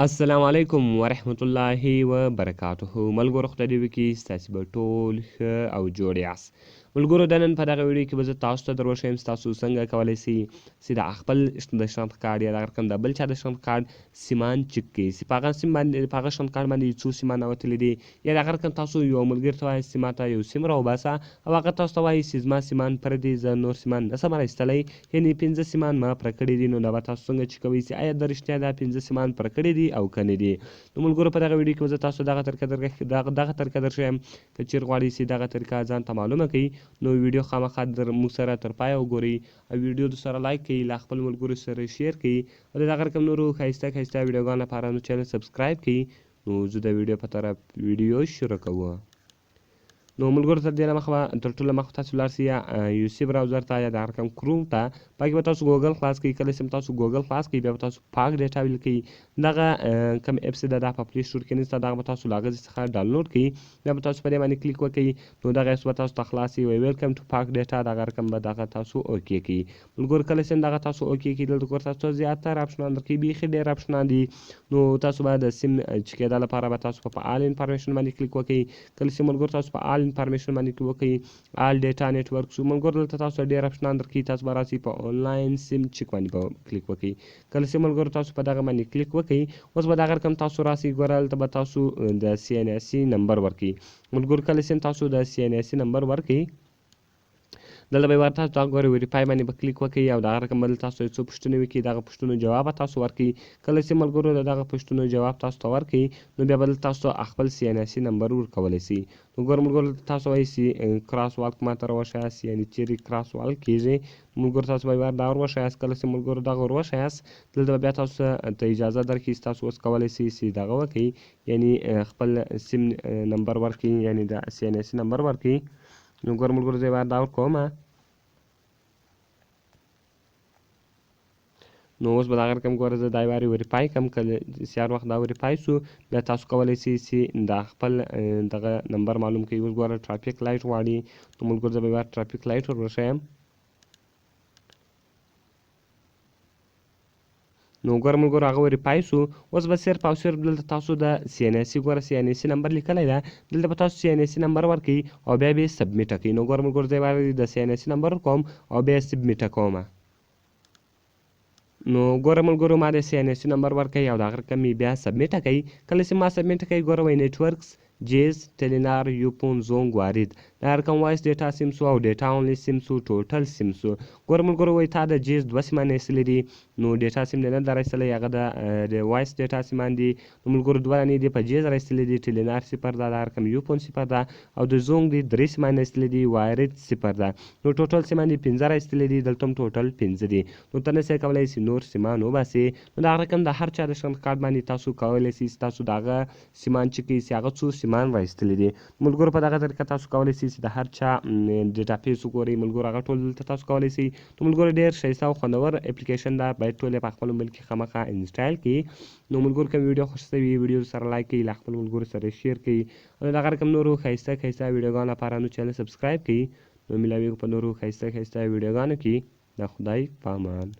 السلام علیکم ورحمت الله وبرکاته. ملګرو خدای دې وکړي ستاسې به ټول ښه او جوړ یاست. ملګرو د نن په دغه ویډیو کې به زه تاسو ته در وښیم تاسو څنګه کولی شئ چې د خپل د شناخت کارډ یا د هغه رقم د بل چا د شناخت کارډ سیمان چک کړئ چې په هغه سیم باندې په هغه شناخت کارډ باندې څو سیمان راوتلي دي یا د هغه رقم تاسو یو ملګري ته وایئ چې ماته یو سیم راوباسه او هغه تاسو ته وایي چې زما سیمان پوره دي زه نور سیمان نشم راایستلی یعنې 5 سیمان ما پوره کړي دي نو دا به تاسو څنګه چک کوئ چې آیا د رښتیا دا 5 سیمان پوره کړي دي او که نه دي. نو ملګرو په دغه ویډیو کې به زه تاسو دغه طریقه درښیم که چیرې غواړئ چې دغه طریقه ځان ته معلومه کړئ نو ویډیو خامخا موږ سره تر پایه وګورئ او ویډیو د سره لایک کړئ له خپل ملګرو سره شیر کړئ او د دغه رقم نورو ښایسته ویډیوګانو لپاره نو چینل سبسکرایب کړئ. نو زه د ویډیو په طرف ویډیو شروع کوم. نو ملګرو تر دې مخه تر ټولو مخکې تاسو ولاړ شئ یا یو سی براوزر ته یا د هغه رقم کروم ته په کې به تاسو ګوګل خلاص کړئ. کله چې تاسو ګوګل خلاص کړئ بیا به تاسو پاک ډیټا ولیکئ. دغه کوم اپس ده دا په پلی سټور کې نشته دغه به تاسو له هغه څخه ډاونلوډ کړئ. بیا به تاسو په دې باندې کلیک وکړئ نو دغه اپس به تاسو ته خلاص وي ویلکم ټو پاک ډیټا دغه رقم به دغه تاسو اوکې کړئ. ملګرو کله چې دغه تاسو اوکې کړئ دلته ګورئ تاسو زیاتره اپشنان درکوي بیخي ډېر اپشنان دي. نو تاسو به د سیم چک کېدا لپاره به تاسو په آل انفارمیشن باندې کلیک وکړئ. کله چې ملګرو تاسو په آل انفارمیشن باندې وکړئ آل ډیټا نیټورک شو ملګرو دلته تاسو ډېر اپشنان درکوي. تاسو به راسئ په آنلاین سیم چک باندې به کلیک وکړئ. کله چې ملګرو تاسو په دغه باندې کلیک وکړئ اوس به دغه رقم تاسو راسئ ګوره دلته به تاسو د سی ان اس سی نمبر ورکړئ. ملګرو کله چې تاسو د سی ان اس سی نمبر ورکړئ دلته به ورته تاسو ګورئ ویریفای باندې به کلیک وکړئ او دغه رقم به تاسو څو پوښتنې وکړي دغه پوښتنو جواب تاسو ورکړئ. کله چې ملګرو د دغه پوښتنو جواب تاسو ته ورکړئ نو بیا به تاسو خپل سی ان اس سی نمبر ورکولی شئ. نو ګوره ملګرو تاسو وایئ چې کراس والک ماته راوښیاست یعنې چیرې کراس والک کېږي ملګرو تاسو به دا ور وښیاست. کله چې ملګرو دغه ور وښیاست دلته به بیا تاسو ته اجازه درکړي چې تاسو اوس کولی شئ چې دغه وکړئ یعنې خپل سیم نمبر ورکړئ یعنې د سی ان اس سی نمبر ورکړئ. نو ګوره ملګرو زه یې دا ورکوم. نو اوس به دغه رقم ګوره زه دا وارې وریفای کړم. کله چې هر وخت دا وریفای شو بیا تاسو کولی شئ چې د خپل دغه نمبر معلوم کړئ. اوس ګوره ټرافیک لایټ غواړي نو ملګرو زه به یې ټرافیک لایټ ور وښیم. نو ګوره ملګرو هغه وریفای شو. اوس به صرف او صرف دلته تاسو د سی ان اس سی ګوره سی ان اس سی نمبر لیکلی ده دلته به تاسو سی ان اس سی نمبر ورکړئ او بیا به یې سبمیټ کړئ. نو ګوره ملګرو زه یې وارې د سی ان اس سی نمبر ورکوم او بیا یې سبمیټ کوم. نو ګوره ملګرو ما د سی ان اس سی نمبر ورکړی او د هغه رقم یې بیا سبمیټ کړئ. کله چې ما سبمیټ کړئ ګوره وایي نیټورکس جیز تلینار یوپون زونګ وارید د هر رقم وایس ډیټا سیم سو او ډیټا اونلی سیم سو ټوټل سیم سو. ګوره ملګرو وایي تا د جیز 2 سیمان ایستلي دي نو ډیټا سیم نه در ایستلی هغه د وایس ډیټا سیمان دي. نو ملګرو 2 دانې دي په جیز را ایستلي دي ټلینار 0 ده د هر رقم یوپون 0 ده او د زونګ دي 3 سیمان ایستلي دي وایرید 0 ده. نو ټوټل سیمان دي 15 را ایستلي دي دلته هم ټوټل 15 دي. نو ته نشئ کولی چې نور سیمان وباسئ. نو د هغه رقم د هر چا د شناخت کارډ باندې تاسو کولی شئ چې تاسو د هغه سیمان چک کړئ چې هغه څو سیمان را ایستلي دي. ملګرو په دغه طریقه تاسو کولی شئ چې د هر چا ډیټاپیس وګورئ. ملګرو هغه ټول دلته تاسو کولی شئ. نو ملګرو ډېر ښایسته او خوندور اپلیکیشن ده باید ټول یې په خپل موبایل کې خامخا انسټال کړئ. نو ملګرو کوم ویډیو خوښ شوي ویډیو سره لایک کړئ له خپل ملګرو سره شیر کړئ او د هغه رقم نورو ښایسته ویډیوګانو لپاره نو چینل سبسکرایب کړئ. نو ملاویږو په نورو ښایسته ویډیوګانو کې. د خدای په امان.